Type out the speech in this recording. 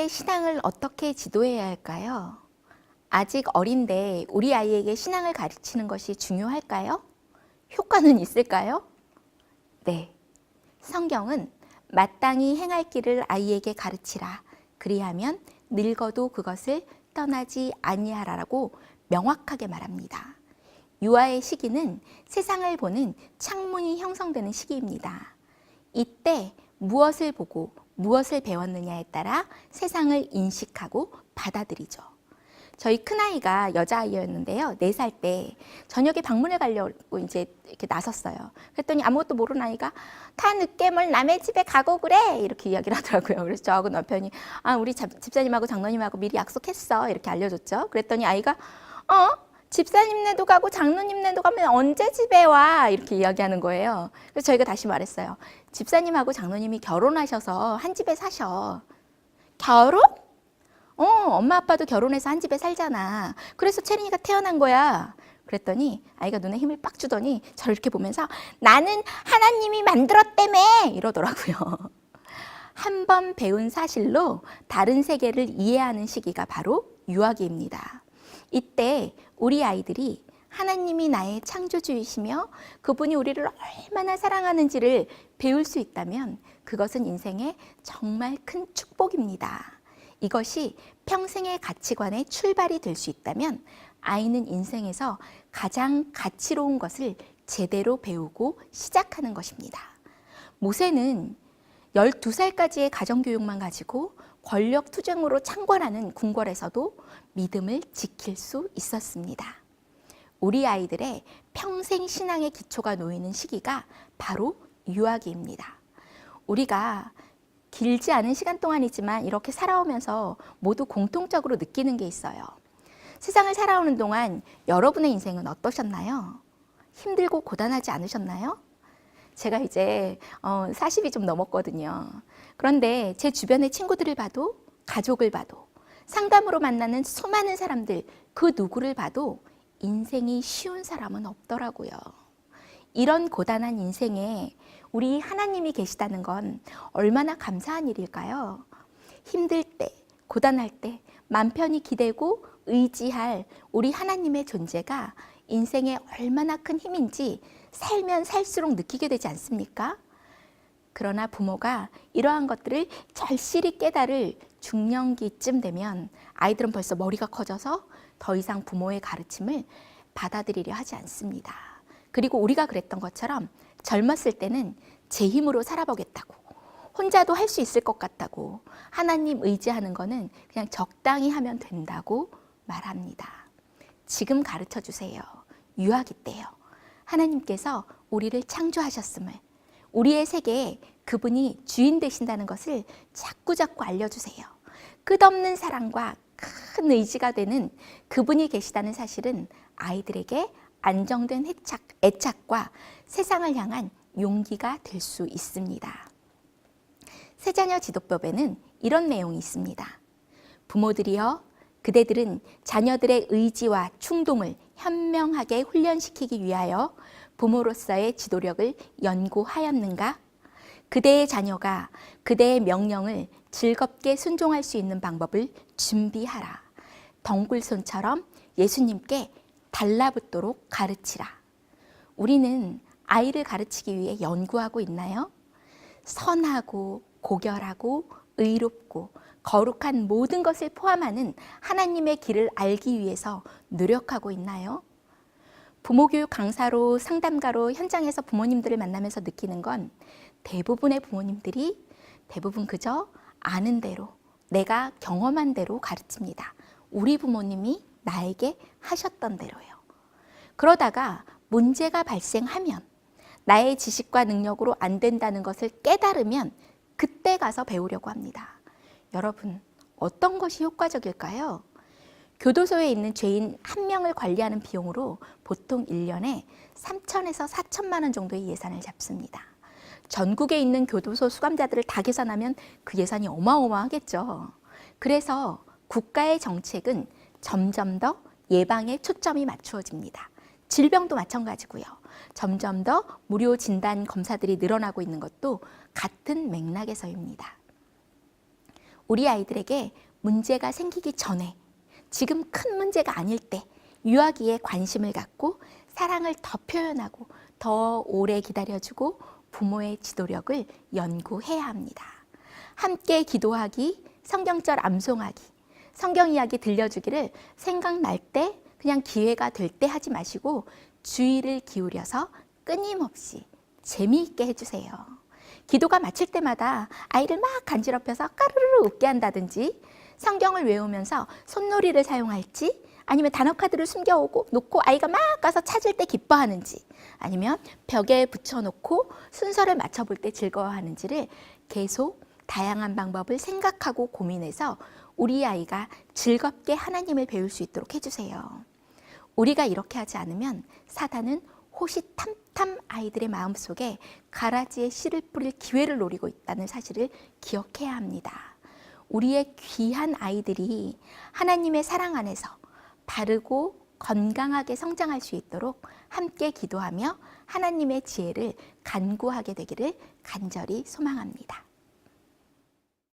아이의 신앙을 어떻게 지도해야 할까요? 아직 어린데 우리 아이에게 신앙을 가르치는 것이 중요할까요? 효과는 있을까요? 네. 성경은 마땅히 행할 길을 아이에게 가르치라. 그리하면 늙어도 그것을 떠나지 아니하라라고 명확하게 말합니다. 유아의 시기는 세상을 보는 창문이 형성되는 시기입니다. 이때 무엇을 보고 무엇을 배웠느냐에 따라 세상을 인식하고 받아들이죠. 저희 큰아이가 여자아이였는데요. 4살 때 저녁에 방문을 가려고 이제 이렇게 나섰어요. 그랬더니 아무것도 모르는 아이가 다 늦게 뭘 남의 집에 가고 그래 이렇게 이야기를 하더라고요. 그래서 저하고 남편이 우리 집사님하고 장로님하고 미리 약속했어 이렇게 알려줬죠. 그랬더니 아이가 집사님네도 가고 장로님네도 가면 언제 집에 와? 이렇게 이야기하는 거예요. 그래서 저희가 다시 말했어요. 집사님하고 장로님이 결혼하셔서 한 집에 사셔. 결혼? 엄마 아빠도 결혼해서 한 집에 살잖아. 그래서 채린이가 태어난 거야. 그랬더니 아이가 눈에 힘을 빡 주더니 저를 이렇게 보면서 나는 하나님이 만들었다며 이러더라고요. 한 번 배운 사실로 다른 세계를 이해하는 시기가 바로 유아기입니다. 이때 우리 아이들이 하나님이 나의 창조주이시며 그분이 우리를 얼마나 사랑하는지를 배울 수 있다면 그것은 인생의 정말 큰 축복입니다. 이것이 평생의 가치관의 출발이 될 수 있다면 아이는 인생에서 가장 가치로운 것을 제대로 배우고 시작하는 것입니다. 모세는 12살까지의 가정교육만 가지고 권력투쟁으로 창궐하는 궁궐에서도 믿음을 지킬 수 있었습니다. 우리 아이들의 평생 신앙의 기초가 놓이는 시기가 바로 유아기입니다. 우리가 길지 않은 시간 동안이지만 이렇게 살아오면서 모두 공통적으로 느끼는 게 있어요. 세상을 살아오는 동안 여러분의 인생은 어떠셨나요? 힘들고 고단하지 않으셨나요? 제가 이제 40이 좀 넘었거든요. 그런데 제 주변의 친구들을 봐도 가족을 봐도 상담으로 만나는 수많은 사람들 그 누구를 봐도 인생이 쉬운 사람은 없더라고요. 이런 고단한 인생에 우리 하나님이 계시다는 건 얼마나 감사한 일일까요? 힘들 때, 고단할 때 맘 편히 기대고 의지할 우리 하나님의 존재가 인생에 얼마나 큰 힘인지 살면 살수록 느끼게 되지 않습니까? 그러나 부모가 이러한 것들을 절실히 깨달을 중년기쯤 되면 아이들은 벌써 머리가 커져서 더 이상 부모의 가르침을 받아들이려 하지 않습니다. 그리고 우리가 그랬던 것처럼 젊었을 때는 제 힘으로 살아보겠다고 혼자도 할 수 있을 것 같다고 하나님 의지하는 거는 그냥 적당히 하면 된다고 말합니다. 지금 가르쳐 주세요. 유아기 때요. 하나님께서 우리를 창조하셨음을 우리의 세계에 그분이 주인 되신다는 것을 자꾸자꾸 알려주세요. 끝없는 사랑과 큰 의지가 되는 그분이 계시다는 사실은 아이들에게 안정된 애착과 세상을 향한 용기가 될 수 있습니다. 세자녀 지도법에는 이런 내용이 있습니다. 부모들이여, 그대들은 자녀들의 의지와 충동을 현명하게 훈련시키기 위하여 부모로서의 지도력을 연구하였는가? 그대의 자녀가 그대의 명령을 즐겁게 순종할 수 있는 방법을 준비하라. 덩굴손처럼 예수님께 달라붙도록 가르치라. 우리는 아이를 가르치기 위해 연구하고 있나요? 선하고 고결하고 의롭고 거룩한 모든 것을 포함하는 하나님의 길을 알기 위해서 노력하고 있나요? 부모교육 강사로 상담가로 현장에서 부모님들을 만나면서 느끼는 건 대부분의 부모님들이 대부분 그저 아는 대로 내가 경험한 대로 가르칩니다. 우리 부모님이 나에게 하셨던 대로요. 그러다가 문제가 발생하면 나의 지식과 능력으로 안 된다는 것을 깨달으면 그때 가서 배우려고 합니다. 여러분, 어떤 것이 효과적일까요? 교도소에 있는 죄인 1명을 관리하는 비용으로 보통 1년에 3천에서 4천만 원 정도의 예산을 잡습니다. 전국에 있는 교도소 수감자들을 다 계산하면 그 예산이 어마어마하겠죠. 그래서 국가의 정책은 점점 더 예방에 초점이 맞추어집니다. 질병도 마찬가지고요. 점점 더 무료 진단 검사들이 늘어나고 있는 것도 같은 맥락에서입니다. 우리 아이들에게 문제가 생기기 전에, 지금 큰 문제가 아닐 때 유아기에 관심을 갖고 사랑을 더 표현하고 더 오래 기다려주고 부모의 지도력을 연구해야 합니다. 함께 기도하기, 성경절 암송하기, 성경 이야기 들려주기를 생각날 때, 그냥 기회가 될 때 하지 마시고 주의를 기울여서 끊임없이 재미있게 해주세요. 기도가 마칠 때마다 아이를 막 간지럽혀서 까르르 웃게 한다든지, 성경을 외우면서 손놀이를 사용할지, 아니면 단어카드를 숨겨오고 놓고 아이가 막 가서 찾을 때 기뻐하는지, 아니면 벽에 붙여놓고 순서를 맞춰볼 때 즐거워하는지를 계속 다양한 방법을 생각하고 고민해서 우리 아이가 즐겁게 하나님을 배울 수 있도록 해주세요. 우리가 이렇게 하지 않으면 사단은 호시탐탐 아이들의 마음속에 가라지에 씨를 뿌릴 기회를 노리고 있다는 사실을 기억해야 합니다. 우리의 귀한 아이들이 하나님의 사랑 안에서 바르고 건강하게 성장할 수 있도록 함께 기도하며 하나님의 지혜를 간구하게 되기를 간절히 소망합니다.